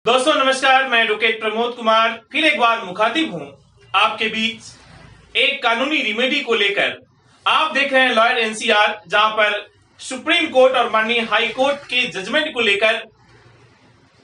दोस्तों नमस्कार, मैं एडवोकेट प्रमोद कुमार फिर एक बार मुखातिब हूं आपके बीच एक कानूनी रिमेडी को लेकर। आप देख रहे हैं लॉयर एनसीआर, जहां पर सुप्रीम कोर्ट और माननीय हाई कोर्ट के जजमेंट को लेकर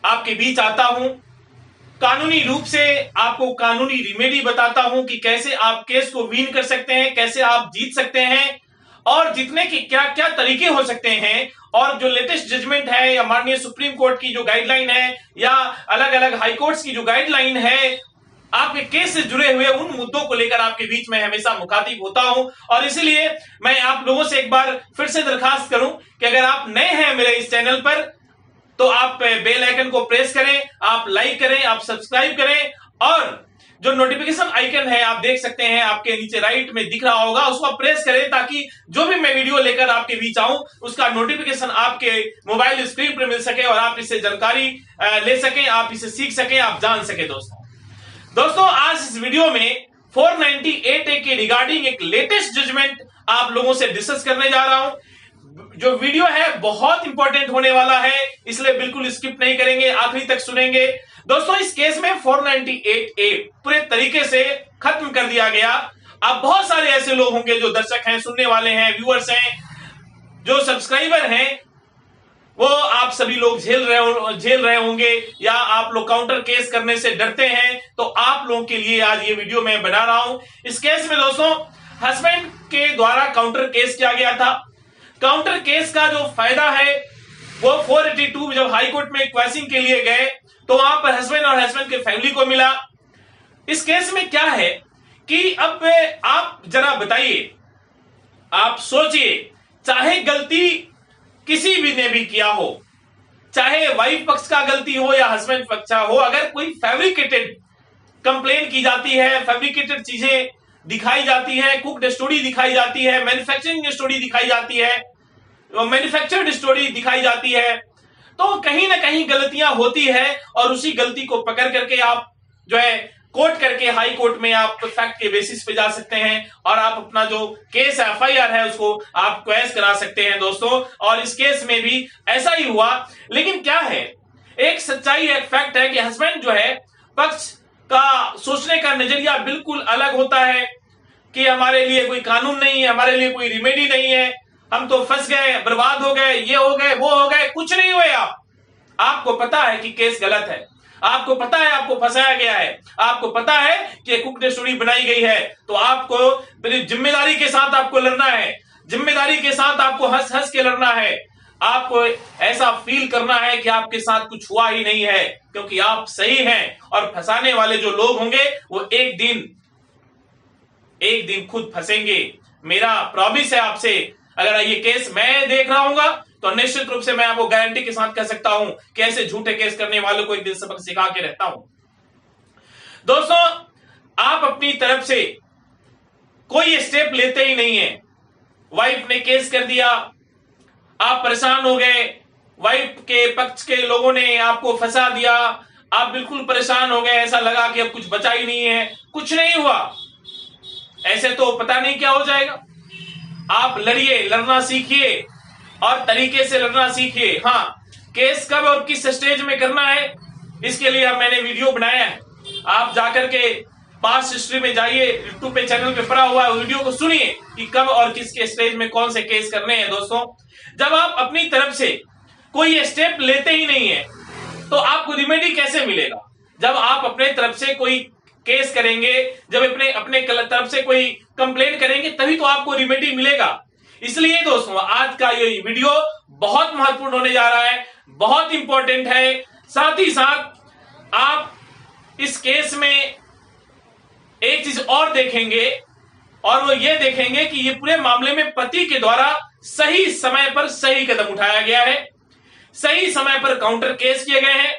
आपके बीच आता हूं। कानूनी रूप से आपको कानूनी रिमेडी बताता हूं कि कैसे आप केस को विन कर सकते हैं, कैसे आप जीत सकते हैं और जीतने के क्या क्या तरीके हो सकते हैं। और जो लेटेस्ट जजमेंट है या माननीय सुप्रीम कोर्ट की जो गाइडलाइन है या अलग अलग हाई कोर्ट्स की जो गाइडलाइन है, आपके केस से जुड़े हुए उन मुद्दों को लेकर आपके बीच में हमेशा मुखातिब होता हूं। और इसीलिए मैं आप लोगों से एक बार फिर से दरखास्त करूं कि अगर आप नए हैं मेरे इस चैनल पर तो आप बेल आइकन को प्रेस करें, आप लाइक करें, आप सब्सक्राइब करें और जो नोटिफिकेशन आइकन है आप देख सकते हैं आपके नीचे राइट में दिख रहा होगा, उसको प्रेस करें ताकि जो भी मैं वीडियो लेकर आपके बीच आऊं उसका नोटिफिकेशन आपके मोबाइल स्क्रीन पर मिल सके और आप इससे जानकारी ले सकें, आप इसे सीख सकें, आप जान सके। दोस्तों आज इस वीडियो में 498A के रिगार्डिंग एक लेटेस्ट जजमेंट आप लोगों से डिस्कस करने जा रहा हूं। जो वीडियो है बहुत इंपॉर्टेंट होने वाला है, इसलिए बिल्कुल स्किप नहीं करेंगे, आखिरी तक सुनेंगे। दोस्तों इस केस में 498A पूरे तरीके से खत्म कर दिया गया। अब बहुत सारे ऐसे लोग होंगे जो दर्शक हैं, सुनने वाले हैं, व्यूअर्स हैं, जो सब्सक्राइबर हैं, वो आप सभी लोग झेल रहे होंगे या आप लोग काउंटर केस करने से डरते हैं, तो आप लोगों के लिए आज ये वीडियो मैं बना रहा हूं। इस केस में दोस्तों हस्बैंड के द्वारा काउंटर केस किया गया था। काउंटर केस का जो फायदा है वो 482 जब हाई कोर्ट में क्वेश्चन के लिए गए तो वहां पर हस्बैंड और हस्बैंड के फैमिली को मिला। इस केस में क्या है कि अब आप जरा बताइए, आप सोचिए, चाहे गलती किसी भी ने भी किया हो, चाहे वाइफ पक्ष का गलती हो या हस्बैंड पक्ष का हो, अगर कोई फैब्रिकेटेड कंप्लेन की जाती है, फैब्रिकेटेड चीजें दिखाई जाती है, कुक्ड स्टोरी दिखाई जाती है, मैन्युफैक्चरिंग स्टोरी दिखाई जाती है, मैन्युफैक्चर्ड स्टोरी दिखाई जाती है, तो कहीं ना कहीं गलतियां होती है और उसी गलती को पकड़ करके आप जो है कोर्ट करके हाई कोर्ट में आप फैक्ट के बेसिस पे जा सकते हैं और आप अपना जो केस एफआईआर है उसको आप क्वेश करा सकते हैं दोस्तों। और इस केस में भी ऐसा ही हुआ। लेकिन क्या है, एक सच्चाई, एक फैक्ट है कि हस्बैंड जो है पक्ष का सोचने का नजरिया बिल्कुल अलग होता है कि हमारे लिए कोई कानून नहीं है, हमारे लिए कोई रिमेडी नहीं है, हम तो फंस गए, बर्बाद हो गए, ये हो गए, वो हो गए। कुछ नहीं हुए। आपको पता है कि केस गलत है, आपको पता है आपको फंसाया गया है, आपको पता है कि कुक्ड स्टोरी बनाई गई है, तो आपको जिम्मेदारी के साथ आपको लड़ना है, जिम्मेदारी के साथ आपको हंस हंस के लड़ना है। आपको ऐसा फील करना है कि आपके साथ कुछ हुआ ही नहीं है, क्योंकि आप सही हैं और फंसाने वाले जो लोग होंगे वो एक दिन खुद फंसेंगे। मेरा प्रॉमिस है आपसे, अगर ये केस मैं देख रहा हूंगा तो निश्चित रूप से मैं आपको गारंटी के साथ कह सकता हूं कि ऐसे झूठे केस करने वालों को एक दिन सबक सिखा के रहता हूं। दोस्तों आप अपनी तरफ से कोई स्टेप लेते ही नहीं है। वाइफ ने केस कर दिया, आप परेशान हो गए, वाइफ के पक्ष के लोगों ने आपको फंसा दिया, आप बिल्कुल परेशान हो गए, ऐसा लगा कि अब कुछ बचा ही नहीं है, कुछ नहीं हुआ। ऐसे तो पता नहीं क्या हो जाएगा। आप लड़िए, लड़ना सीखिए और तरीके से लड़ना सीखिए। हाँ, केस कब और किस स्टेज में करना है इसके लिए अब मैंने वीडियो बनाया है। आप जाकर के पास्ट हिस्ट्री में जाइए, यूट्यूब पे चैनल पे पड़ा हुआ है, वीडियो को सुनिए कि कब और किसके स्टेज में कौन से केस करने हैं। दोस्तों जब आप अपनी तरफ से कोई स्टेप लेते ही नहीं है तो आपको रिमेडी कैसे मिलेगा? जब आप अपने तरफ से कोई केस करेंगे, जब अपने तरफ से कोई कंप्लेन करेंगे, तभी तो आपको रिमेडी मिलेगा। इसलिए दोस्तों आज का ये वीडियो बहुत महत्वपूर्ण होने जा रहा है, बहुत इंपॉर्टेंट है। साथ ही साथ आप इस केस में एक चीज और देखेंगे और वो ये देखेंगे कि ये पूरे मामले में पति के द्वारा सही समय पर सही कदम उठाया गया है, सही समय पर काउंटर केस किए गए हैं,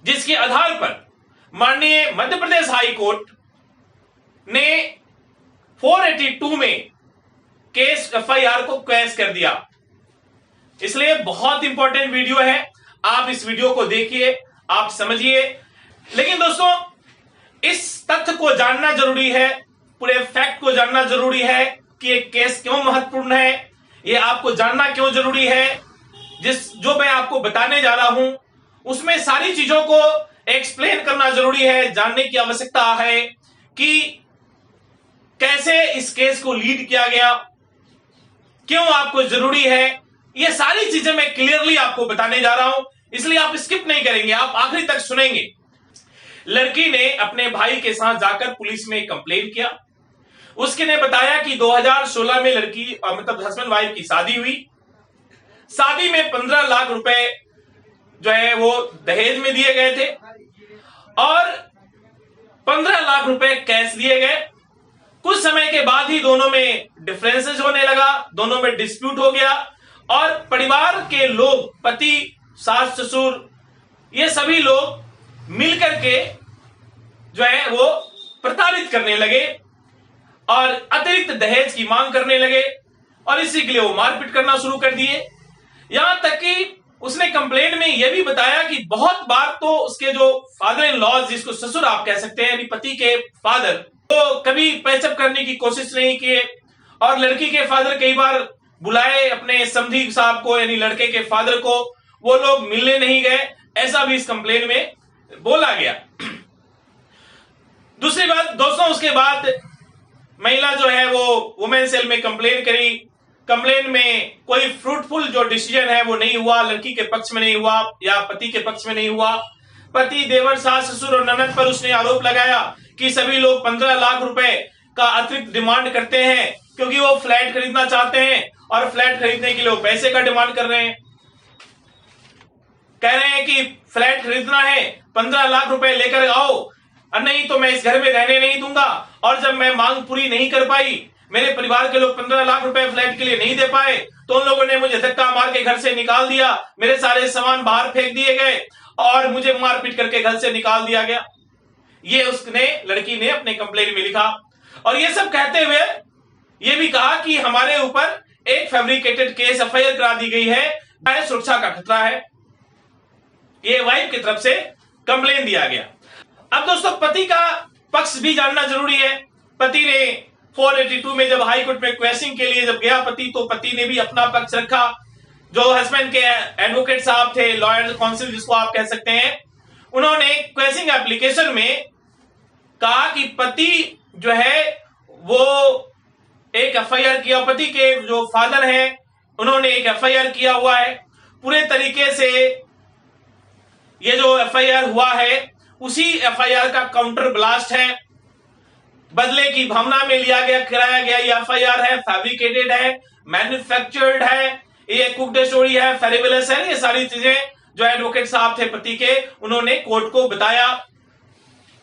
जिसके आधार पर माननीय मध्य प्रदेश हाई कोर्ट ने 482 में केस एफआईआर को क्वेश कर दिया। इसलिए बहुत इंपॉर्टेंट वीडियो है, आप इस वीडियो को देखिए, आप समझिए। लेकिन दोस्तों इस तथ्य को जानना जरूरी है, पूरे फैक्ट को जानना जरूरी है कि ये केस क्यों महत्वपूर्ण है, ये आपको जानना क्यों जरूरी है। जो मैं आपको बताने जा रहा हूं उसमें सारी चीजों को एक्सप्लेन करना जरूरी है, जानने की आवश्यकता है कि कैसे इस केस को लीड किया गया, क्यों आपको जरूरी है। ये सारी चीजें मैं क्लियरली आपको बताने जा रहा हूं, इसलिए आप स्किप नहीं करेंगे, आप आखिरी तक सुनेंगे। लड़की ने अपने भाई के साथ जाकर पुलिस में कंप्लेन किया। उसके ने बताया कि 2016 में लड़की मतलब हस्बैंड वाइफ की शादी हुई। शादी में 15 लाख रुपए जो है वो दहेज में दिए गए थे और 15 लाख रुपए कैश दिए गए। कुछ समय के बाद ही दोनों में डिफरेंसेस होने लगा, दोनों में डिस्प्यूट हो गया और परिवार के लोग, पति, सास, ससुर, ये सभी लोग मिलकर के जो है वो प्रताड़ित करने लगे और अतिरिक्त दहेज की मांग करने लगे और इसी के लिए वो मारपीट करना शुरू कर दिए। यहां तक कि उसने कंप्लेंट में यह भी बताया कि बहुत बार तो उसके जो फादर इन लॉ, जिसको ससुर आप कह सकते हैं, यानी पति के फादर, तो कभी पैचअप करने की कोशिश नहीं किए और लड़की के फादर कई बार बुलाए अपने समधी साहब को, यानी लड़के के फादर को, वो लोग मिलने नहीं गए, ऐसा भी इस कंप्लेन में बोला गया। दूसरी बात दोस्तों, उसके बाद महिला जो है वो वुमेन सेल में कंप्लेन करी। कंप्लेन में कोई फ्रूटफुल जो डिसीजन है वो नहीं हुआ, लड़की के पक्ष में नहीं हुआ या पति के पक्ष में नहीं हुआ। पति, देवर, सास, ससुर और ननद पर उसने आरोप लगाया कि सभी लोग 15 लाख रुपए का अतिरिक्त डिमांड करते हैं क्योंकि वो फ्लैट खरीदना चाहते हैं और फ्लैट खरीदने के लिए वो पैसे का डिमांड कर रहे हैं। कह रहे हैं कि फ्लैट खरीदना है, 15 लाख रुपए लेकर आओ और नहीं तो मैं इस घर में रहने नहीं दूंगा। और जब मैं मांग पूरी नहीं कर पाई, मेरे परिवार के लोग 15 लाख रुपए फ्लैट के लिए नहीं दे पाए, तो उन लोगों ने मुझे धक्का मार के घर से निकाल दिया, मेरे सारे सामान बाहर फेंक दिए गए और मुझे मारपीट करके घर से निकाल दिया गया। ये उसने, लड़की ने अपने कंप्लेन में लिखा और ये सब कहते हुए ये भी कहा कि हमारे ऊपर एक फैब्रिकेटेड केस एफआईआर करा दी गई है, सुरक्षा का खतरा है। ये वाइफ की तरफ से कंप्लेन दिया गया। अब दोस्तों, पति का पक्ष भी जानना जरूरी है। पति ने 482 में जब हाई कोर्ट में क्वेश्चनिंग के लिए जब गया पति, तो पति ने भी अपना पक्ष रखा। जो हस्बैंड के एडवोकेट साहब थे, लॉयर काउंसिल जिसको आप कह सकते हैं, उन्होंने क्वेश्चनिंग एप्लीकेशन में कहा कि पति जो है वो एक एफआईआर किया, पति के जो फादर हैं उन्होंने एक एफआईआर किया हुआ है। पूरे तरीके से ये जो एफआईआर हुआ है उसी एफआईआर का काउंटर ब्लास्ट है, बदले की भावना में लिया गया, कराया गया ये एफआईआर है, फैब्रिकेटेड है, मैन्युफैक्चर्ड है, ये कुक्ड स्टोरी है, फेरिबलस है। ये सारी चीजें जो एडवोकेट साहब थे पति के, उन्होंने कोर्ट को बताया।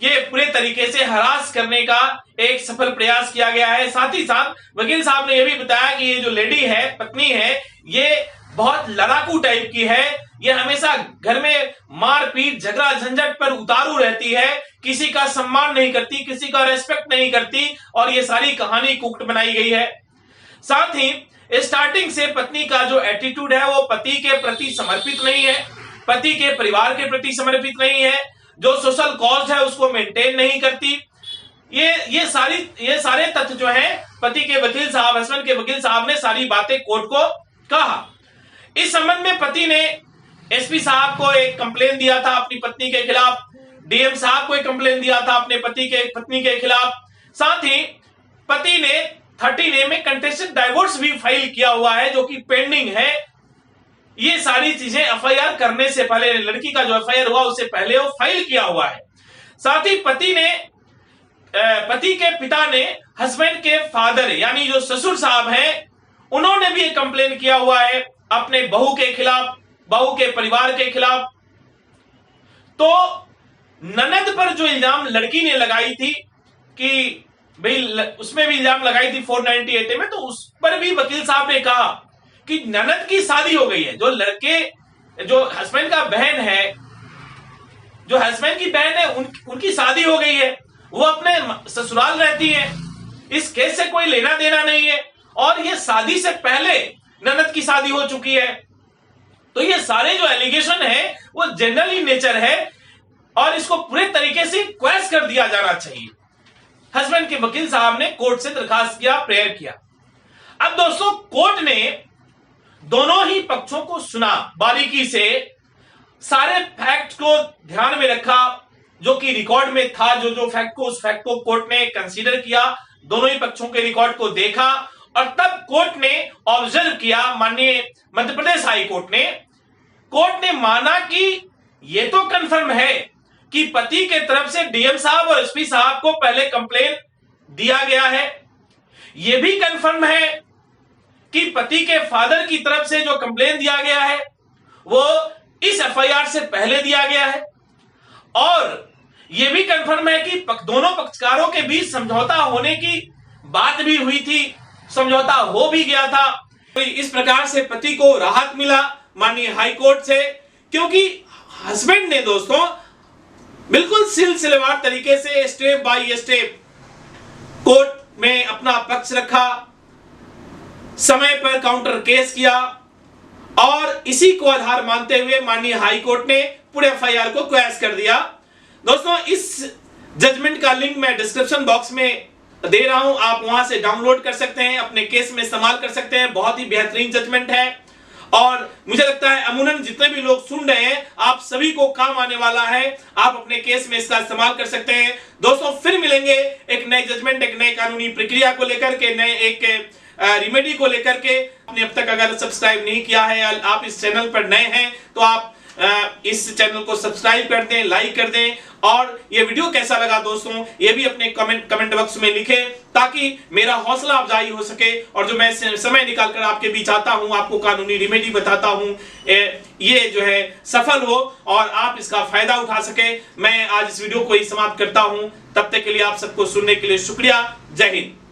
ये पूरे तरीके से हरास करने का एक सफल प्रयास किया गया है। साथ ही साथ वकील साहब ने यह भी बताया कि ये जो लेडी है, पत्नी है, ये बहुत लड़ाकू टाइप की है, ये हमेशा घर में मारपीट, झगड़ा, झंझट पर उतारू रहती है, किसी का सम्मान नहीं करती, किसी का रेस्पेक्ट नहीं करती और ये सारी कहानी कुक्ट बनाई गई है। साथ ही स्टार्टिंग से पत्नी का जो एटीट्यूड है वो पति के प्रति समर्पित नहीं है, पति के परिवार के प्रति समर्पित नहीं है, जो सोशल कॉज है उसको मेंटेन नहीं करती। ये सारे तथ्य जो है पति के वकील साहब, हस्बैंड के वकील साहब ने सारी बातें कोर्ट को कहा। इस संबंध में पति ने एसपी साहब को एक कंप्लेन दिया था अपनी पत्नी के खिलाफ, डीएम साहब को एक कंप्लेन दिया था अपने पत्नी के खिलाफ। साथ ही पति ने 13A में कंटेस्टेड डाइवोर्स भी फाइल किया हुआ है, जो कि पेंडिंग है। ये सारी चीजें एफआईआर करने से पहले, लड़की का जो एफआईआर हुआ उससे पहले वो फाइल किया हुआ है। साथ ही पति के पिता ने हस्बैंड के फादर यानी जो ससुर साहब हैं, उन्होंने भी एक कंप्लेन किया हुआ है अपने बहू के खिलाफ, बहू के परिवार के खिलाफ। तो ननद पर जो इल्जाम लड़की ने लगाई थी कि भाई, उसमें भी इल्जाम लगाई थी 498A में, तो उस पर भी वकील साहब ने कहा कि ननद की शादी हो गई है, जो लड़के जो हस्बैंड का बहन है, जो हस्बैंड की बहन है, उनकी शादी हो गई है, वो अपने ससुराल रहती है, इस केस से कोई लेना देना नहीं है और ये शादी से पहले ननद की शादी हो चुकी है। तो ये सारे जो एलिगेशन है वो जनरल इन नेचर है और इसको पूरे तरीके से क्वेश कर दिया जाना चाहिए। हस्बैंड के वकील साहब ने कोर्ट से दरखास्त किया, प्रेयर किया। अब दोस्तों, कोर्ट ने दोनों ही पक्षों को सुना बारीकी से, सारे फैक्ट को ध्यान में रखा जो कि रिकॉर्ड में था, जो फैक्ट को, उस फैक्ट को कोर्ट ने कंसीडर किया, दोनों ही पक्षों के रिकॉर्ड को देखा और तब कोर्ट ने ऑब्जर्व किया, माननीय मध्य प्रदेश हाई कोर्ट ने माना कि यह तो कंफर्म है कि पति के तरफ से डीएम साहब और एसपी साहब को पहले कंप्लेन दिया गया है। यह भी कंफर्म है कि पति के फादर की तरफ से जो कंप्लेन दिया गया है वो इस एफआईआर से पहले दिया गया है और यह भी कंफर्म है कि दोनों पक्षकारों के बीच समझौता होने की बात भी हुई थी, समझौता हो भी गया था। तो इस प्रकार से पति को राहत मिला माननीय हाई कोर्ट से, क्योंकि हस्बैंड ने दोस्तों बिल्कुल सिलसिलेवार तरीके से स्टेप बाय स्टेप कोर्ट में अपना पक्ष रखा, समय पर काउंटर केस किया और इसी को आधार मानते हुए माननीय हाई कोर्ट ने पूरे एफआईआर को क्वैश कर दिया। दोस्तों इस जजमेंट का लिंक मैं डिस्क्रिप्शन बॉक्स में दे रहा हूं, आप वहां से डाउनलोड कर सकते हैं, अपने केस में इस्तेमाल कर सकते हैं। बहुत ही बेहतरीन जजमेंट है और मुझे लगता है अमूमन जितने भी लोग सुन रहे हैं आप सभी को काम आने वाला है, आप अपने केस में इसका इस्तेमाल कर सकते हैं। दोस्तों फिर मिलेंगे एक नए जजमेंट, एक नए कानूनी प्रक्रिया को लेकर के, नए एक रिमेडी को लेकर के। आपने अब तक अगर सब्सक्राइब नहीं किया है, आप इस चैनल पर नए हैं तो आप इस चैनल को सब्सक्राइब कर दें, लाइक कर दें और ये वीडियो कैसा लगा दोस्तों ये भी अपने कमेंट बॉक्स में लिखें ताकि मेरा हौसला अफजाई हो सके और जो मैं समय निकालकर आपके बीच आता हूं, आपको कानूनी रिमेडी बताता हूं, ये जो है सफल हो और आप इसका फायदा उठा सके। मैं आज इस वीडियो को ही समाप्त करता हूं, तब तक के लिए आप सबको सुनने के लिए शुक्रिया। जय हिंद।